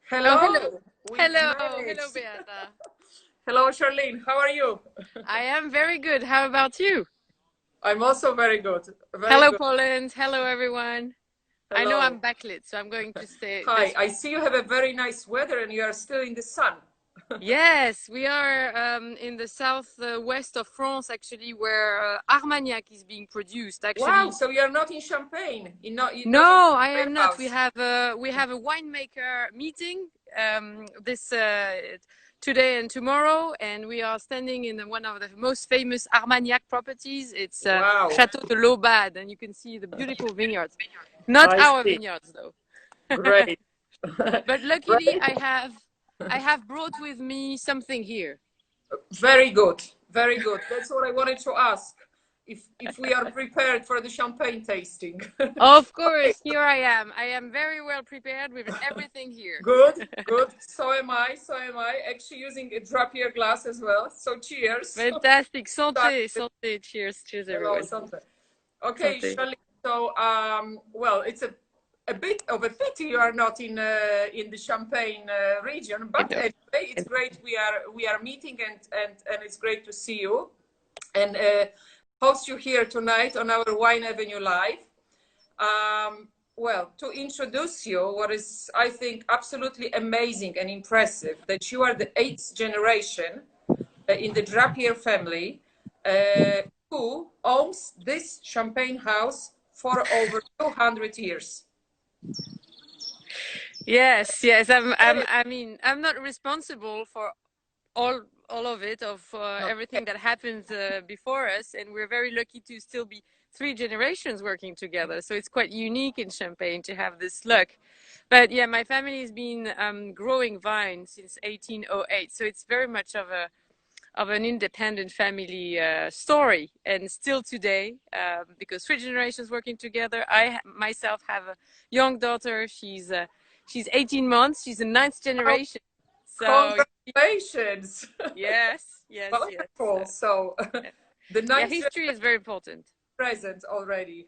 Hello, Oh, hello. we've Hello. Hello, managed. Beata. Hello, Charlene. How are you? I am very good. How about you? I'm also very good. Very Hello, good. Poland. Hello, everyone. I know Hello. I'm backlit, so I'm going to stay Hi. this I way. see you have a very nice weather and you are still in the sun. Yes, we are in the south west of France, actually, where Armagnac is being produced. Wow. Actually, So you're not in Champagne, not in no, I am grape not. house. We have a winemaker meeting this today and tomorrow, and we are standing in one of the most famous Armagnac properties. It's Wow. Chateau de l'Aubade, and you can see the beautiful vineyards. Not I our see. vineyards, though. Great. But luckily, Great. I have brought with me something here. Very good. Very good. That's what I wanted to ask. If we are prepared for the champagne tasting. Of Okay. course, here I am. I am very well prepared with everything here. Good, good. So am I. So am I. Actually using a Drappier glass as well. So cheers. Fantastic. Santé, santé. Cheers, cheers, Hello, everyone. something. Okay, Santé. Charlene. So, well, it's a bit of a pity you are not in the Champagne region, I but know. anyway, it's great we are meeting and it's great to see you and host you here tonight on our Wine Avenue Live. Well, to introduce you, what is, I think, absolutely amazing and impressive, that you are the 8th generation in the Drappier family who owns this champagne house for over 200 years. Yes, yes. I mean, I'm not responsible for all of it, of Okay, everything that happens before us, and we're very lucky to still be three generations working together. So it's quite unique in Champagne to have this luck. But yeah, my family has been growing vine since 1808, so it's very much of an independent family story, and still today, because three generations working together. I myself have a young daughter. She's 18 months. She's a ninth oh, generation. So congratulations. yes, yes, yes. Wonderful. So the Yeah, ninth history is very important. present already.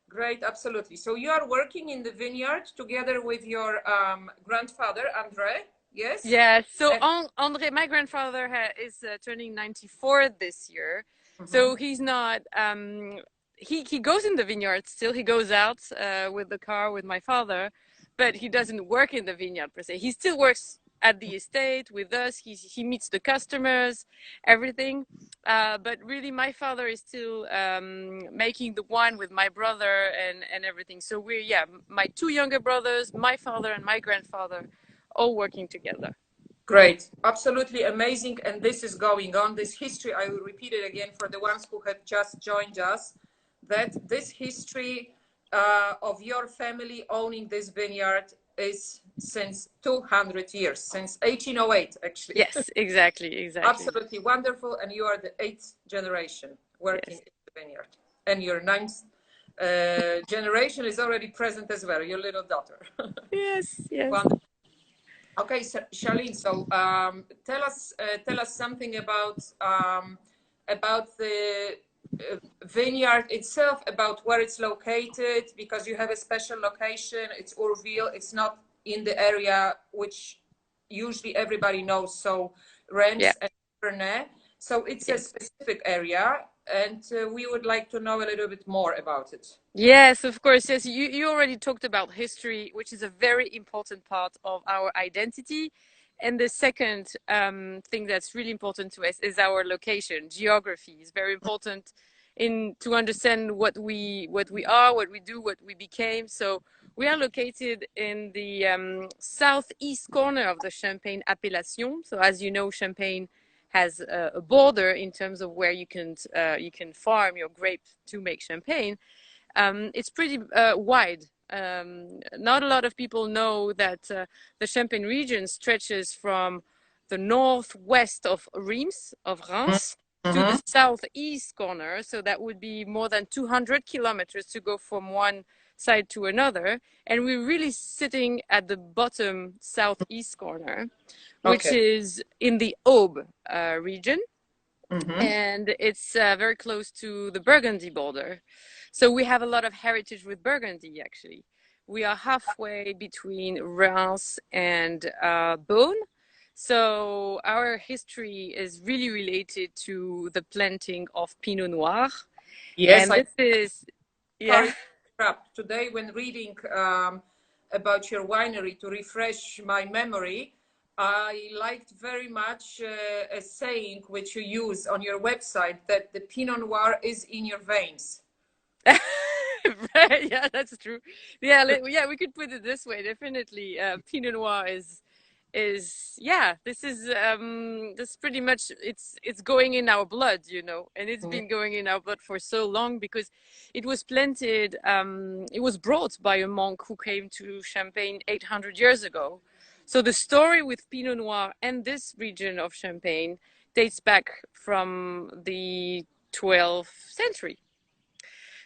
Great, absolutely. So you are working in the vineyard together with your grandfather, Andre, yes? Yeah. So And, Andre, my grandfather is turning 94 this year. mhm. So he's not. He goes in the vineyard still. He goes out with the car with my father, but he doesn't work in the vineyard per se. He still works at the estate with us. He meets the customers, everything. But really, my father is still making the wine with my brother and everything. So we're, yeah, my two younger brothers, my father and my grandfather, all working together. Great, absolutely amazing. And this is going on. This history, I will repeat it again for the ones who have just joined us, that this history of your family owning this vineyard is since 200 years, since 1808, actually. Yes, exactly, exactly. Absolutely wonderful. And you are the 8th generation working Yes, in the vineyard. And your ninth generation is already present as well, your little daughter. yes, yes. Wonderful. Okay, so, Charlene. So tell us something about the vineyard itself, about where it's located, because you have a special location. It's Urville. It's not in the area which usually everybody knows. So Yeah, Rennes and Ferney. So it's a yes. specific area, and we would like to know a little bit more about it. Yes, of course. Yes, you already talked about history, which is a very important part of our identity. And the second thing that's really important to us is our location. Geography is very important in to understand what we are, what we do, what we became. So we are located in the southeast corner of the Champagne appellation. So as you know, Champagne has a border in terms of where you can farm your grapes to make champagne. It's pretty wide. Not a lot of people know that the Champagne region stretches from the northwest of Reims, to Mm-hmm. the southeast corner. So that would be more than 200 kilometers to go from one side to another. And we're really sitting at the bottom southeast corner, which Okay. is in the Aube region, Mm-hmm. and it's very close to the Burgundy border. So we have a lot of heritage with Burgundy, actually. we are halfway between Reims and Beaune. So our history is really related to the planting of Pinot Noir. Yes, And this is, sorry yeah. to interrupt. Today, when reading about your winery, to refresh my memory, I liked very much a saying which you use on your website, that the Pinot Noir is in your veins. Right, yeah, that's true. Yeah, yeah, we could put it this way. Definitely, Pinot Noir is yeah. This pretty much it's going in our blood, you know, and it's been going in our blood for so long because it was planted. It was brought by a monk who came to Champagne 800 years ago. So the story with Pinot Noir and this region of Champagne dates back from the 12th century.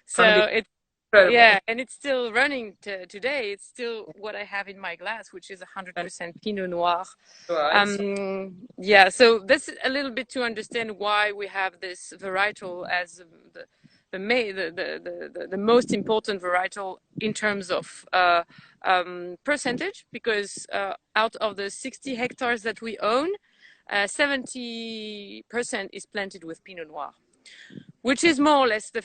So it's Incredible. yeah, and it's still running today. It's still what I have in my glass, which is 100% Pinot Noir. Right. Yeah, so this is a little bit to understand why we have this varietal as the most important varietal in terms of percentage, because out of the 60 hectares that we own, 70% is planted with Pinot Noir, which is more or less the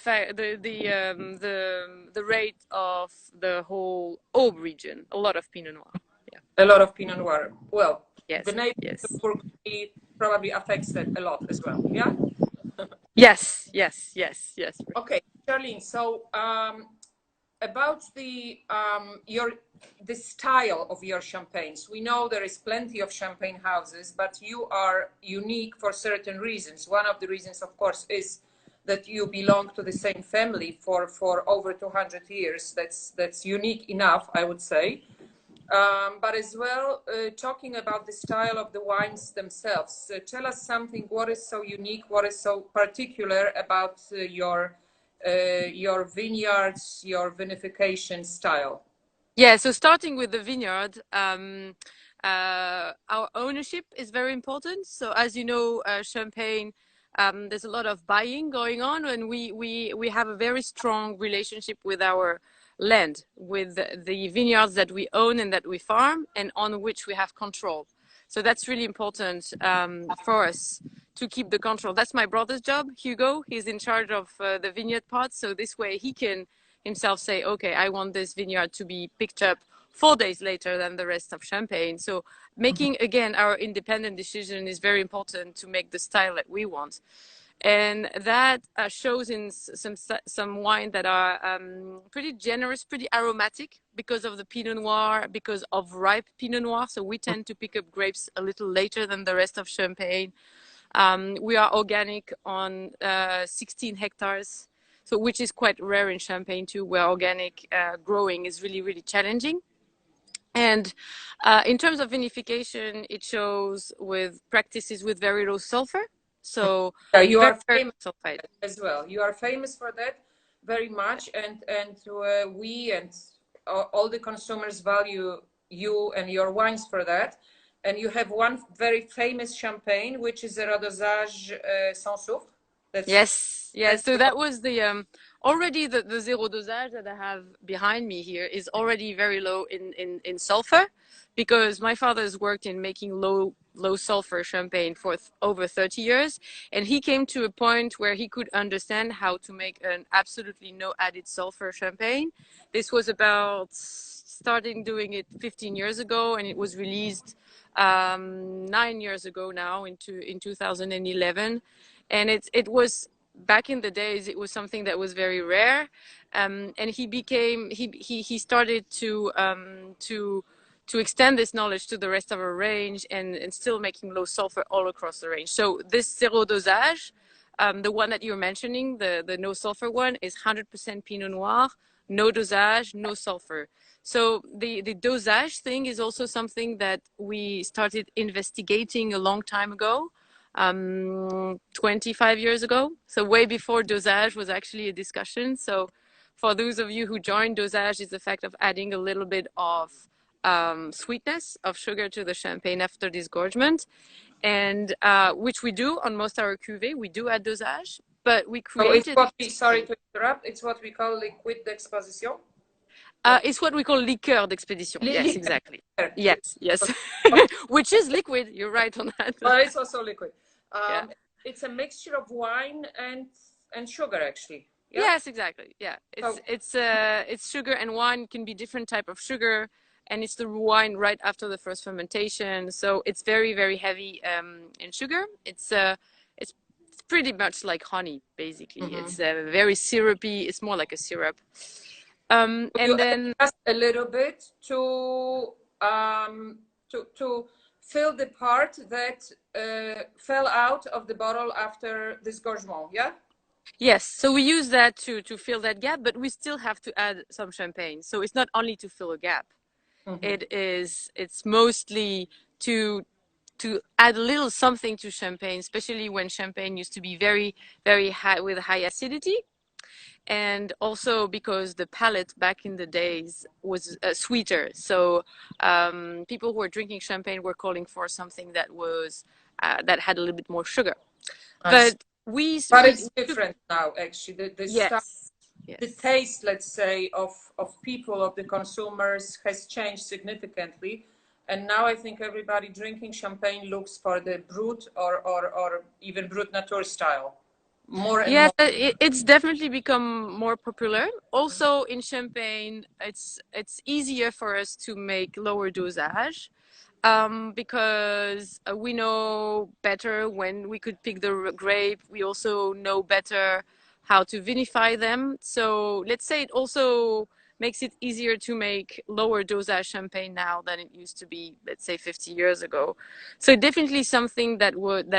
rate of the whole Aube region. A lot of Pinot Noir. Yeah. A lot of Pinot Noir. Well, Yes. the neighborhood Yes. of Burgundy probably affects that a lot as well. Yeah. Yes. Yes. Yes. Yes. Okay, Charlene. So about the style of your champagnes, we know there is plenty of champagne houses, but you are unique for certain reasons. One of the reasons, of course, is that you belong to the same family for over 200 years. That's unique enough, I would say. But as well, talking about the style of the wines themselves, tell us something. What is so unique? What is so particular about your vineyards, your vinification style? Yeah. So starting with the vineyard, our ownership is very important. So as you know, Champagne, there's a lot of buying going on, and we have a very strong relationship with our land, with the vineyards that we own and that we farm and on which we have control. So that's really important for us to keep the control. That's my brother's job, Hugo. He's in charge of the vineyard part. So this way he can himself say, okay, I want this vineyard to be picked up 4 days later than the rest of Champagne. So making, again, our independent decision is very important to make the style that we want. And that shows in some wine that are pretty generous, pretty aromatic because of the Pinot Noir, because of ripe Pinot Noir. So we tend to pick up grapes a little later than the rest of Champagne. We are organic on 16 hectares, so which is quite rare in Champagne too, where organic growing is really, really challenging. And in terms of vinification, it shows with practices with very low sulfur. So you are famous sulfide as well. You are famous for that very much, and we and all the consumers value you and your wines for that. And you have one very famous champagne, which is a Rodosage sans soufre. Yes. So that was the already the zero dosage that I have behind me here is already very low in sulfur, because my father has worked in making low sulfur champagne for over 30 years, and he came to a point where he could understand how to make an absolutely no added sulfur champagne. This was about starting doing it 15 years ago, and it was released 9 years ago now in 2011. And it was, back in the days, it was something that was very rare, and he started to extend this knowledge to the rest of our range, and still making low sulfur all across the range. So this zero dosage, the one that you're mentioning, the no sulfur one, is 100% Pinot Noir, no dosage, no sulfur. So the dosage thing is also something that we started investigating a long time ago. 25 years ago, so way before dosage was actually a discussion. So for those of you who joined, dosage is the fact of adding a little bit of sweetness of sugar to the champagne after disgorgement, and which we do on most of our cuvées. We do add dosage, but we created... sorry to interrupt, it's what we call liquid d'exposition? It's what we call liqueur d'expédition. Yes, exactly. Yes, yes. Which is liquid. You're right on that. But it's also liquid. Yeah. It's a mixture of wine and sugar, actually. Yeah? Yes, exactly. Yeah, it's sugar and wine. It can be different type of sugar, and it's the wine right after the first fermentation. So it's very, very heavy in sugar. It's pretty much like honey, basically. It's very syrupy. It's more like a syrup. And then just a little bit to fill the part that fell out of the bottle after disgorgement. Yeah. yes, so we use that to fill that gap, but we still have to add some champagne. So it's not only to fill a gap. It's mostly to add a little something to champagne, especially when champagne used to be very, very high with high acidity. And also because the palate back in the days was sweeter. So people who were drinking champagne were calling for something that was that had a little bit more sugar. But it's different now, actually. The yes, stuff, yes. the taste, let's say, of people, of the consumers has changed significantly. And now I think everybody drinking champagne looks for the brut or even brut nature style. More and more. It's definitely become more popular. Also in champagne, it's easier for us to make lower dosage because we know better when we could pick the grape. We also know better how to vinify them. So let's say it also makes it easier to make lower dosage champagne now than it used to be, let's say 50 years ago. So definitely something that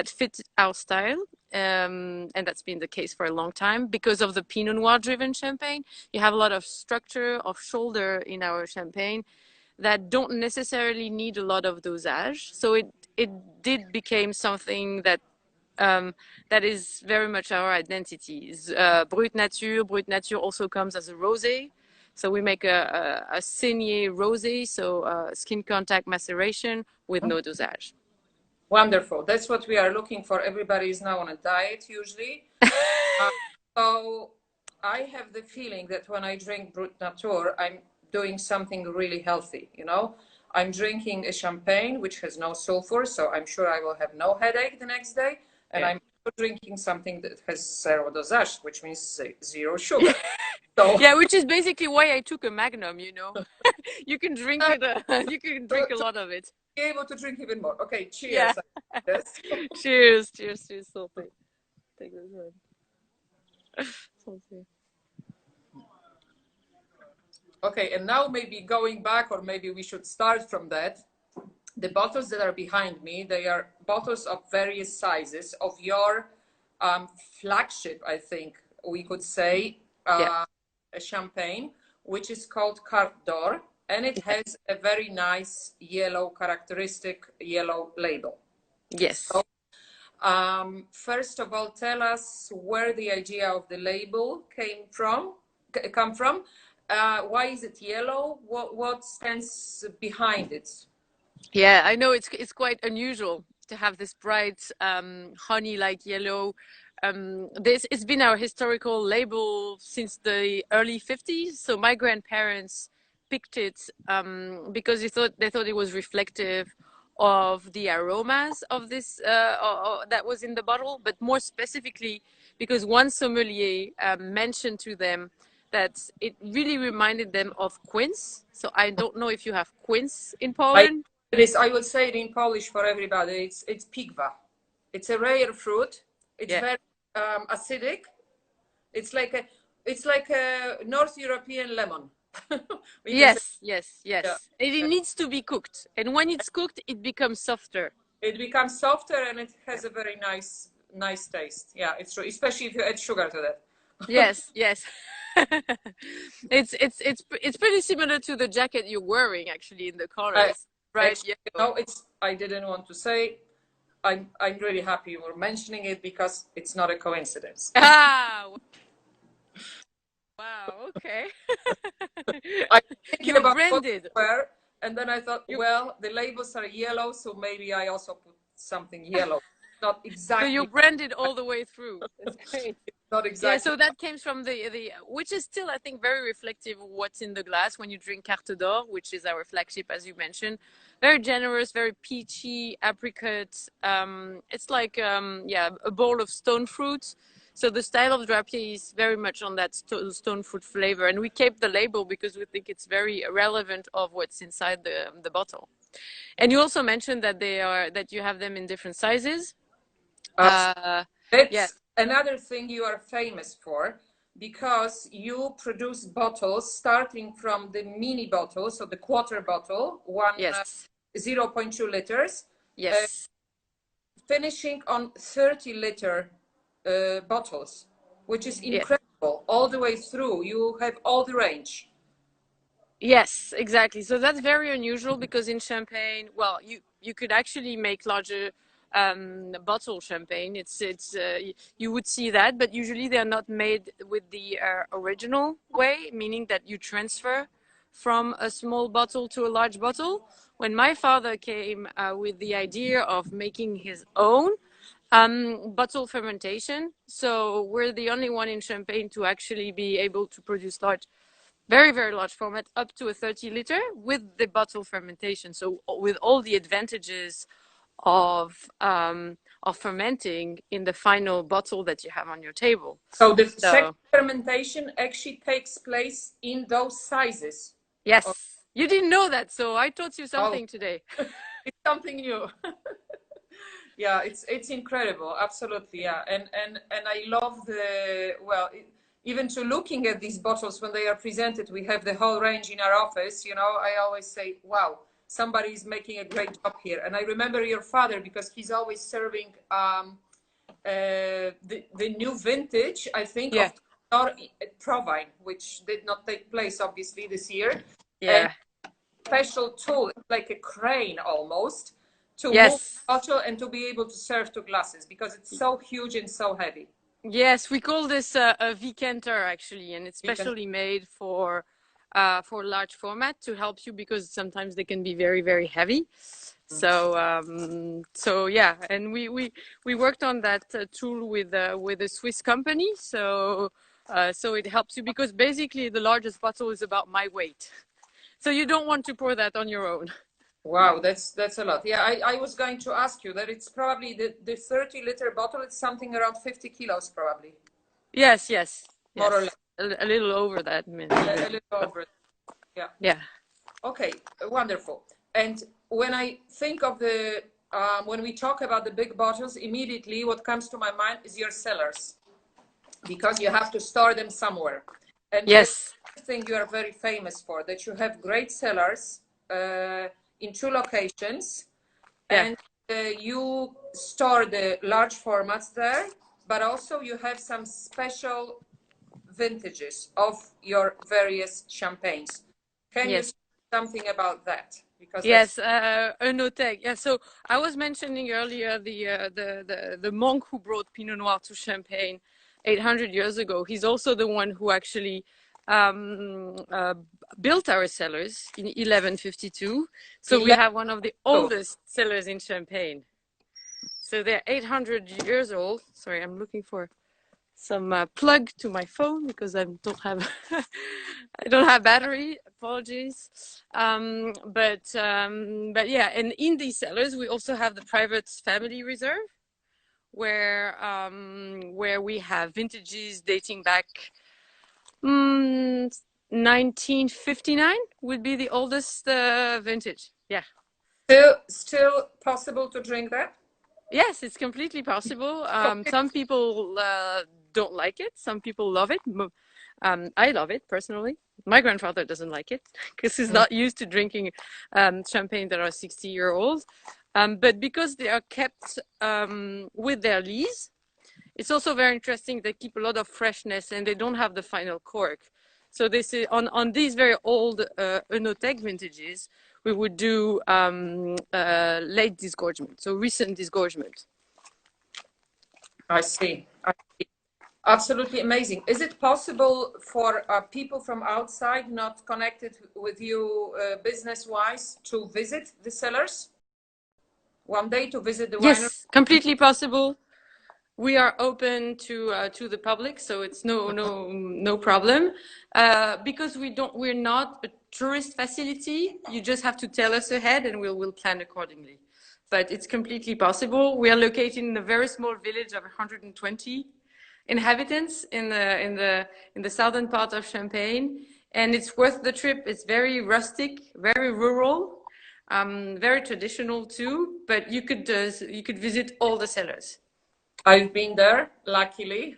fit our style. And that's been the case for a long time because of the Pinot Noir driven champagne. You have a lot of structure of shoulder in our champagne that don't necessarily need a lot of dosage. So it did become something that that is very much our identity. Brut nature. Brut nature also comes as a rosé. So we make a saigné rosé, so skin contact maceration with no dosage. Wonderful. That's what we are looking for. Everybody is now on a diet usually. So I have the feeling that when I drink Brut Nature, I'm doing something really healthy. You know, I'm drinking a champagne which has no sulfur, so I'm sure I will have no headache the next day. And I'm drinking something that has zero dosage, which means zero sugar. So yeah, which is basically why I took a Magnum. You know, you can drink it. You can drink a lot of it. Be able to drink even more. Okay, cheers. Yeah. Cheers, cheers, cheers, Sophie. Take this one. Okay, and now maybe going back, or maybe we should start from that. The bottles that are behind me, they are bottles of various sizes of your flagship, I think we could say, a champagne, which is called Carte d'Or, and it has a very nice yellow, characteristic yellow label. Yes. So, first of all, tell us where the idea of the label come from. Why is it yellow? What stands behind it? Yeah, I know it's quite unusual to have this bright honey-like yellow. It's been our historical label since the early 50s. So my grandparents picked it because they thought it was reflective of the aromas of this that was in the bottle, but more specifically because one sommelier mentioned to them that it really reminded them of quince. So I don't know if you have quince in Poland. I will say it in Polish for everybody. It's pigwa. It's a rare fruit. It's very acidic. It's like a North European lemon. Yes. Yeah. It needs to be cooked, and when it's cooked, it becomes softer. It becomes softer, and it has a very nice taste. Yeah, it's true, especially if you add sugar to that. Yes. It's pretty similar to the jacket you're wearing, actually, in the colors. Right. No, I didn't want to say. I'm really happy you were mentioning it because it's not a coincidence. Wow. Okay. I'm thinking You're about branded. And then I thought, well, the labels are yellow, so maybe I also put something yellow. Not exactly. So you're branded all the way through. That's great. not exactly. Yeah, so that came from the which is still, I think, very reflective of what's in the glass when you drink Carte d'Or, which is our flagship, as you mentioned. Very generous, very peachy, apricot. It's like, yeah, a bowl of stone fruit. So the style of Drappier is very much on that stone fruit flavor. And we kept the label because we think it's very relevant of what's inside the bottle. And you also mentioned that that you have them in different sizes. That's yeah. another thing you are famous for, because you produce bottles starting from the mini bottle, so the quarter bottle, Yes. 0.2 liters, Yes. finishing on 30-liter bottles, which is incredible. All the way through, you have all the range. Yes, exactly. So that's very unusual because in champagne, well, you could actually make larger bottle champagne. You would see that, but usually they're not made with the original way, meaning that you transfer from a small bottle to a large bottle. When my father came with the idea of making his own bottle fermentation, so we're the only one in Champagne to actually be able to produce very, very large format, up to a 30-liter with the bottle fermentation. So with all the advantages of fermenting in the final bottle that you have on your table. So the second fermentation actually takes place in those sizes. Yes, you didn't know that, so I taught you something today. It's something new. Yeah, it's incredible, absolutely. Yeah, and I love even to looking at these bottles when they are presented. We have the whole range in our office. You know, I always say, wow, somebody is making a great job here. And I remember your father, because he's always serving the new vintage, I think, of Provine, which did not take place obviously this year. Yeah. And special tool, like a crane almost, to move the bottle and to be able to serve to glasses, because it's so huge and so heavy. Yes, we call this a Vicanter actually, and it's specially made for large format to help you, because sometimes they can be very, very heavy. So yeah, and we worked on that tool with a Swiss company. So it helps you, because basically the largest bottle is about my weight. So you don't want to pour that on your own. Wow, that's a lot. Yeah, I was going to ask you that it's probably the 30-liter bottle. It's something around 50 kilos, probably. Yes. More or less. A little over that. A little over. Yeah. Yeah. Okay, wonderful. And when I think of when we talk about the big bottles, immediately what comes to my mind is your cellars, because you have to store them somewhere. And yes, the thing you are very famous for, that you have great cellars in 2 locations, and you store the large formats there, but also you have some special vintages of your various champagnes. Can you say something about that? Because Œnotech. Yeah, so I was mentioning earlier the monk who brought Pinot Noir to Champagne 800 years ago. He's also the one who actually built our cellars in 1152. So we have one of the oldest cellars in Champagne. So they're 800 years old. Sorry, I'm looking for some plug to my phone because I don't have I don't have battery. Apologies. But yeah, and in these cellars we also have the private family reserve, where we have vintages dating back 1959 would be the oldest vintage. Yeah. Still possible to drink that? Yes, it's completely possible. Some people don't like it. Some people love it. I love it personally. My grandfather doesn't like it because he's not used to drinking champagne that are 60-year-old. But because they are kept with their lees, it's also very interesting. They keep a lot of freshness and they don't have the final cork. So this is on these very old Œnotech vintages, we would do late disgorgement, so recent disgorgement. I see. Absolutely amazing. Is it possible for people from outside, not connected with you business-wise, to visit the cellars one day, to visit the winery? Yes, completely possible. We are open to the public, so it's no problem. Because we're not a tourist facility. You just have to tell us ahead, and we'll plan accordingly. But it's completely possible. We are located in a very small village of 120 inhabitants in the southern part of Champagne, and it's worth the trip. It's very rustic, very rural, very traditional too. But you could visit all the cellars. I've been there, luckily,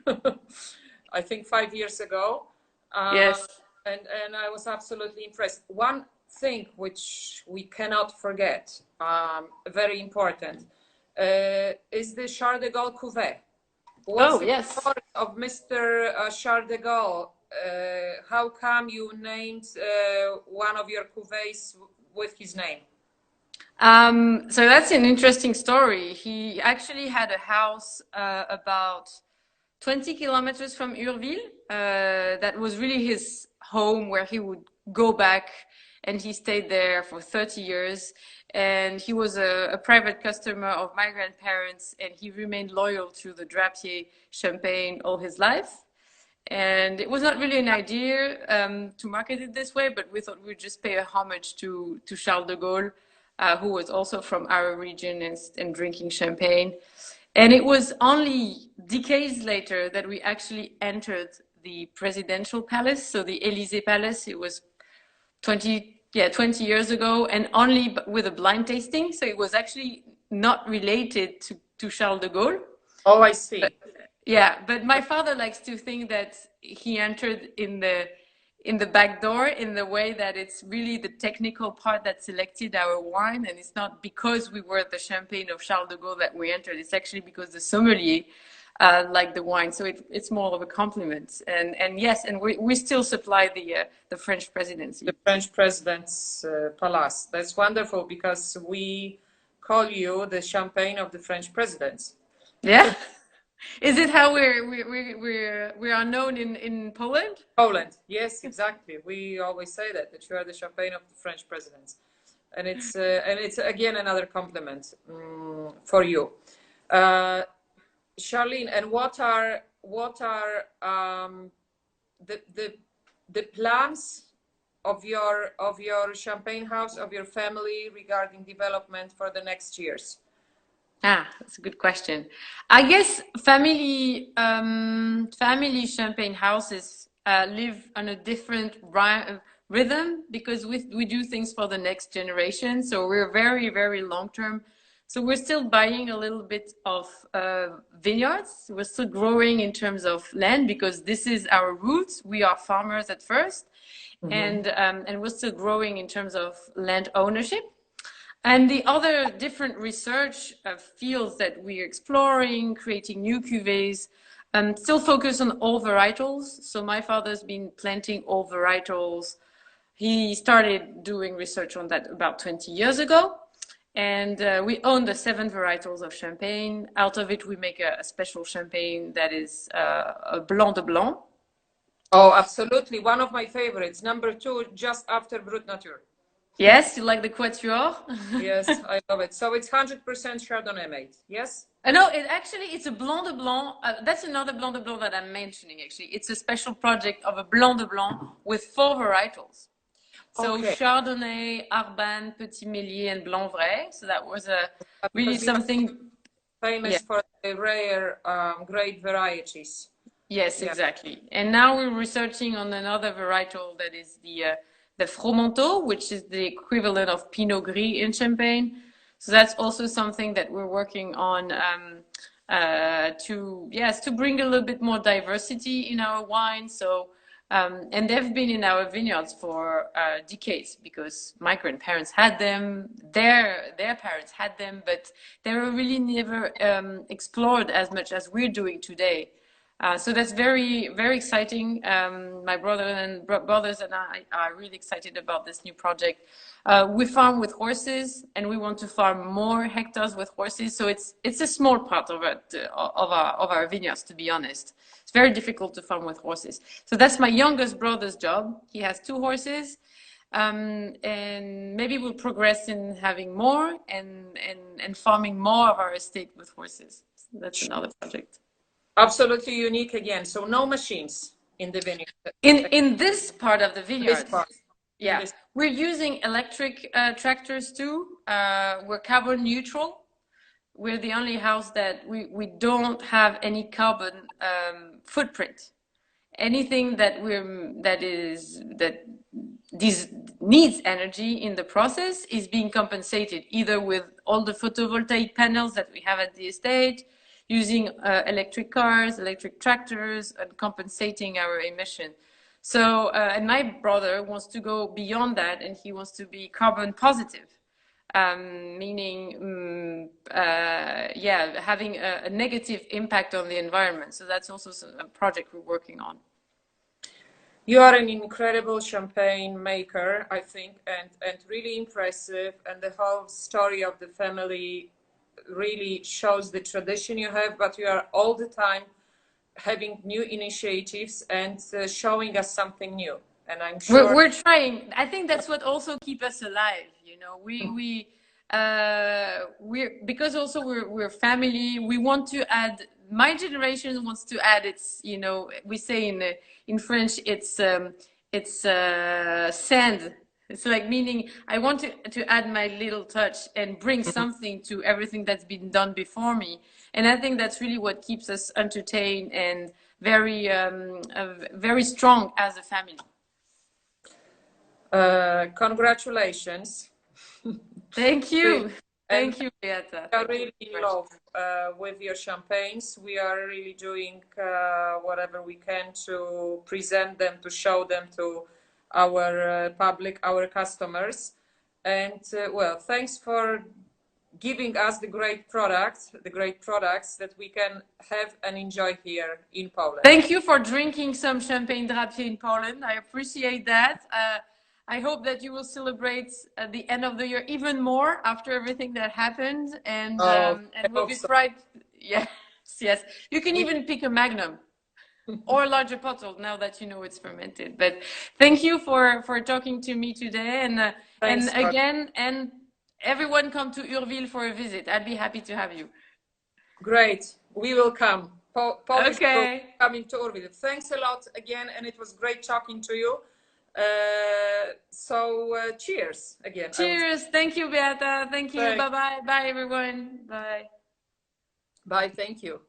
I think 5 years ago. Yes. And I was absolutely impressed. One thing which we cannot forget, very important, is the Charles de Gaulle cuvée. What's the story of Mr. Charles de Gaulle? How come you named one of your cuvées with his name? So that's an interesting story. He actually had a house about 20 kilometers from Urville. That was really his home where he would go back, and he stayed there for 30 years. And he was a private customer of my grandparents, and he remained loyal to the Drappier champagne all his life. And it was not really an idea to market it this way, but we thought we'd just pay a homage to Charles de Gaulle, who was also from our region and drinking champagne. And it was only decades later that we actually entered the presidential palace, so the Élysée Palace. It was 20 years ago, and only with a blind tasting. So it was actually not related to Charles de Gaulle. Oh, I see. But my father likes to think that he entered in the back door, in the way that it's really the technical part that selected our wine, and it's not because we were the champagne of Charles de Gaulle that we entered. It's actually because the sommelier liked the wine, so it's more of a compliment. And yes, and we still supply the French presidency. The French president's palace. That's wonderful, because we call you the champagne of the French presidents. Yeah. Is it how we are known in Poland? Poland, yes, exactly. We always say that you are the champagne of the French presidents, and it's again another compliment for you, Charlene. And what are the plans of your champagne house, of your family, regarding development for the next years? That's a good question. I guess family champagne houses live on a different rhythm, because we do things for the next generation. So we're very, very long term. So we're still buying a little bit of vineyards. We're still growing in terms of land, because this is our roots. We are farmers at first, and we're still growing in terms of land ownership. And the other different research fields that we're exploring, creating new cuvées, still focus on all varietals. So my father's been planting all varietals. He started doing research on that about 20 years ago. And we own the 7 varietals of champagne. Out of it, we make a special champagne that is a Blanc de Blanc. Oh, absolutely. One of my favorites. Number 2, just after Brut Nature. Yes, you like the Quatuor? Yes, I love it. So it's 100% Chardonnay made, yes? No, it's a Blanc de Blanc. That's another Blanc de Blanc that I'm mentioning, actually. It's a special project of a Blanc de Blanc with 4 varietals. So Chardonnay, Arban, Petit Méliès, and Blanc Vrai. So that was really something famous for the rare great varieties. Yes, exactly. And now we're researching on another varietal that is the Fromenteau, which is the equivalent of Pinot Gris in Champagne. So that's also something that we're working on to bring a little bit more diversity in our wine. So and they've been in our vineyards for decades, because my grandparents had them, their parents had them, but they were really never explored as much as we're doing today. So that's very, very exciting. My brothers and I are really excited about this new project. We farm with horses, and we want to farm more hectares with horses. So it's a small part of our vineyards, to be honest. It's very difficult to farm with horses. So that's my youngest brother's job. He has 2 horses, and maybe we'll progress in having more and farming more of our estate with horses. So that's another project. Absolutely unique again. So no machines in the vineyard. In this part of the vineyard. This part. Yeah, we're using electric tractors too. We're carbon neutral. We're the only house that we don't have any carbon footprint. Anything that needs energy in the process is being compensated either with all the photovoltaic panels that we have at the estate, using electric cars, electric tractors, and compensating our emission. So, and my brother wants to go beyond that, and he wants to be carbon positive, meaning, having a negative impact on the environment. So that's also a project we're working on. You are an incredible champagne maker, I think, and really impressive. And the whole story of the family really shows the tradition you have, but you are all the time having new initiatives and showing us something new. And I'm sure we're trying. I think that's what also keeps us alive. You know, we're because also we're family. We want to add. My generation wants to add its. You know, we say in French, it's sand. It's like meaning I want to add my little touch and bring something to everything that's been done before me. And I think that's really what keeps us entertained and very, very strong as a family. Congratulations. Thank you. Thank you, Beata. I really love with your champagnes. We are really doing whatever we can to present them, to show them to our public, our customers. And well, thanks for giving us the great products that we can have and enjoy here in Poland. Thank you for drinking some champagne Drappier in Poland. I appreciate that. I hope that you will celebrate at the end of the year even more after everything that happened, and we'll be proud. Yes, yes. You can even pick a Magnum or a larger bottle now that you know it's fermented. But thank you for talking to me today, and again, and everyone come to Urville for a visit. I'd be happy to have you. Great, we will come. Polish okay. Coming to Urville. Thanks a lot again, and it was great talking to you. Cheers again. Cheers. Thank you, Beata. Thank you. Bye bye. Bye everyone. Bye. Bye. Thank you.